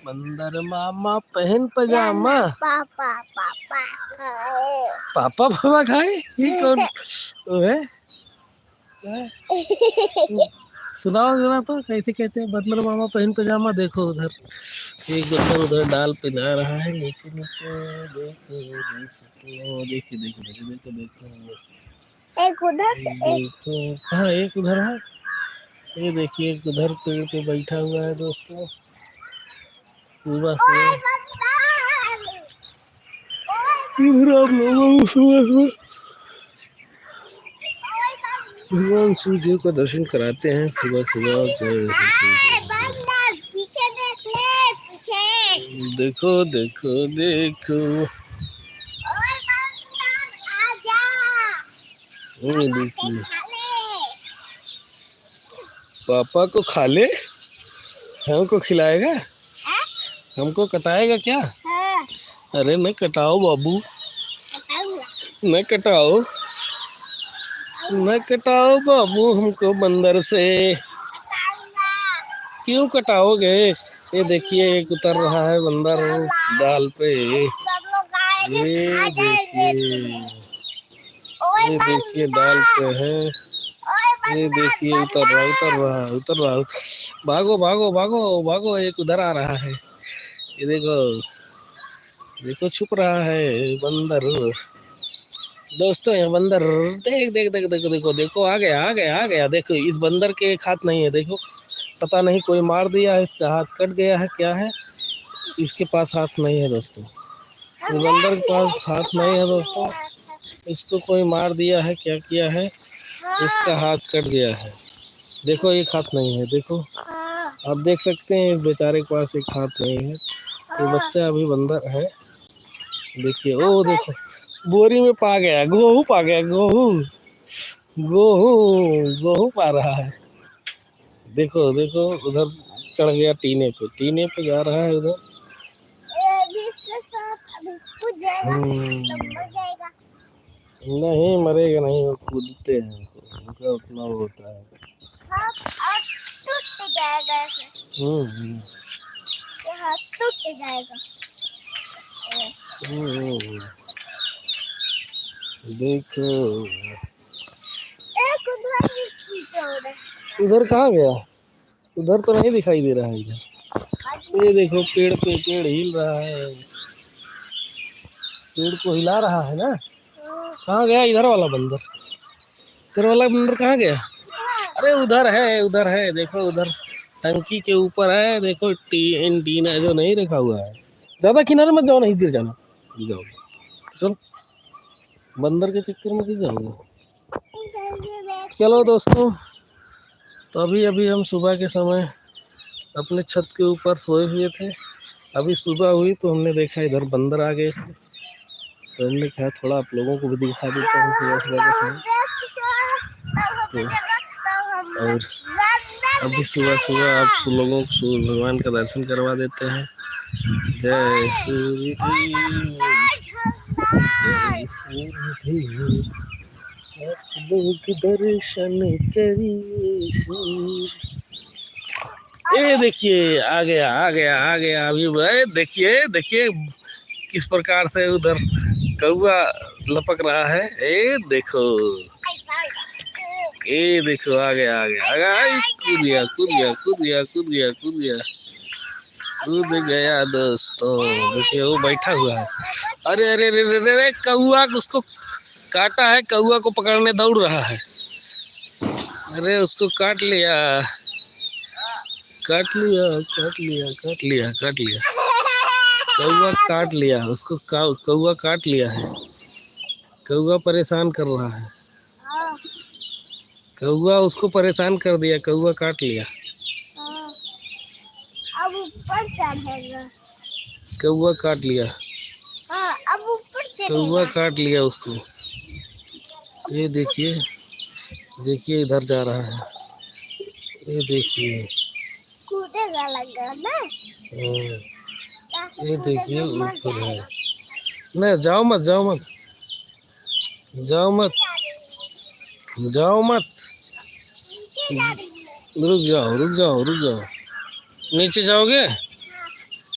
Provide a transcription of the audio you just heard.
बंदर मामा पहन पजामा। पापा पापा पापा पापा खाए, ये कौन वो है? सुनाओ जरा तो कैसे कहते हैं बंदर मामा पहन पजामा। देखो उधर एक बंदर उधर डाल पे जा रहा है, नीचे नीचे देखो देखो देखो देखो देखो देखो। एक उधर देखो हाँ एक उधर है, ये देखिए एक उधर पेड़ पे बैठा हुआ है दोस्तों। सुबह सुबह इधर आप लोगों को सुबह सुबह भगवान सूर्य जी का दर्शन कराते हैं सुबह सुबह। जय पीछे देख ले पीछे देखो देखो देखो ये देखिए पापा को खा ले, हमको खिलाएगा, हमको कटाएगा क्या? अरे न कटाओ बाबू, न कटाओ न कटाओ बाबू हमको बंदर से। क्यों कटाओगे? ये देखिए एक उतर रहा है बंदर डाल पे। ये देखिए डाल पे है, ये देखिए उतर रहा उतर रहा उतर रहा। भागो भागो भागो भागो, एक उधर आ रहा है, ये देखो देखो छुप रहा है बंदर दोस्तों। ये बंदर देख देख देख देखो देखो देखो आ गया आ गया आ गया। देखो इस बंदर के एक हाथ नहीं है, देखो पता नहीं कोई मार दिया है, इसका हाथ कट गया है क्या है, इसके पास हाथ नहीं है दोस्तों। ये बंदर के पास हाथ नहीं है दोस्तों, इसको कोई मार दिया है क्या किया है, इसका हाथ कट गया है। देखो एक हाथ नहीं है, देखो आप देख सकते हैं इस बेचारे के पास एक हाथ नहीं है। ये बच्चा अभी बंदर है, देखिए ओ देखो बोरी में पा गया, गेहूं पा गया, गेहूं गेहूं गेहूं पा रहा है। देखो देखो उधर चढ़ गया टीने पे जा रहा है उधर। नहीं मरेगा नहीं, वो कूदते हैं उनका उतना होता है। टूट जाएगा, टूट जाएगा। देखो उधर कहाँ गया, उधर तो नहीं दिखाई दे रहा है इधर। ये देखो पेड़ पे पेड़ हिल रहा है, पेड़ को हिला रहा है ना। कहाँ गया इधर वाला बंदर, इधर वाला बंदर कहाँ गया? अरे उधर है देखो उधर टंकी के ऊपर है, देखो टीना जो नहीं रखा हुआ है। ज्यादा किनारे मत जाओ, नहीं गिर जाना, गिर जाओगे। चलो बंदर के चक्कर में गिर जाओगे। चलो दोस्तों, तो अभी अभी हम सुबह के समय अपने छत के ऊपर सोए हुए थे, अभी सुबह हुई तो हमने देखा इधर बंदर आ गए थे, तो हमने कहा थोड़ा आप लोगों को भी दिखा देता हूँ सुबह सुबह के समय। तो और अभी सुबह सुबह आप लोगों को सूर्य भगवान का दर्शन करवा देते हैं। जय सूर्य देव जय सूर्य देव, आप लोग दर्शन करिए। ये देखिए आ गया आ गया आ गया अभी भाई, देखिए देखिए किस प्रकार से उधर कौआ लपक रहा है। ये देखो ये देखो आ गया आ गया आ गया, कूद गया कूद गया कूद गया कूद गया कूद गया कूद गया दोस्तों। देखिए वो बैठा हुआ है, अरे अरे अरे अरे अरे कौआ उसको काटा है, कौआ को पकड़ने दौड़ रहा है। अरे उसको काट लिया काट लिया काट लिया काट लिया काट लिया, कौआ काट लिया उसको, कौआ काट लिया है। कौआ परेशान कर रहा है, कौआ उसको परेशान कर दिया, कौआ काट लिया। अब ऊपर चढ़ेगा, कौआ काट लिया, अब ऊपर कौआ काट लिया उसको। ये देखिए देखिए इधर जा रहा है, ये देखिए कूदेगा लगा ना। ये देखिए ऊपर है। नहीं जाओ मत जाओ मत जाओ मत जाओ मत, रुक जाओ रुक जाओ रुक जाओ, नीचे जाओगे।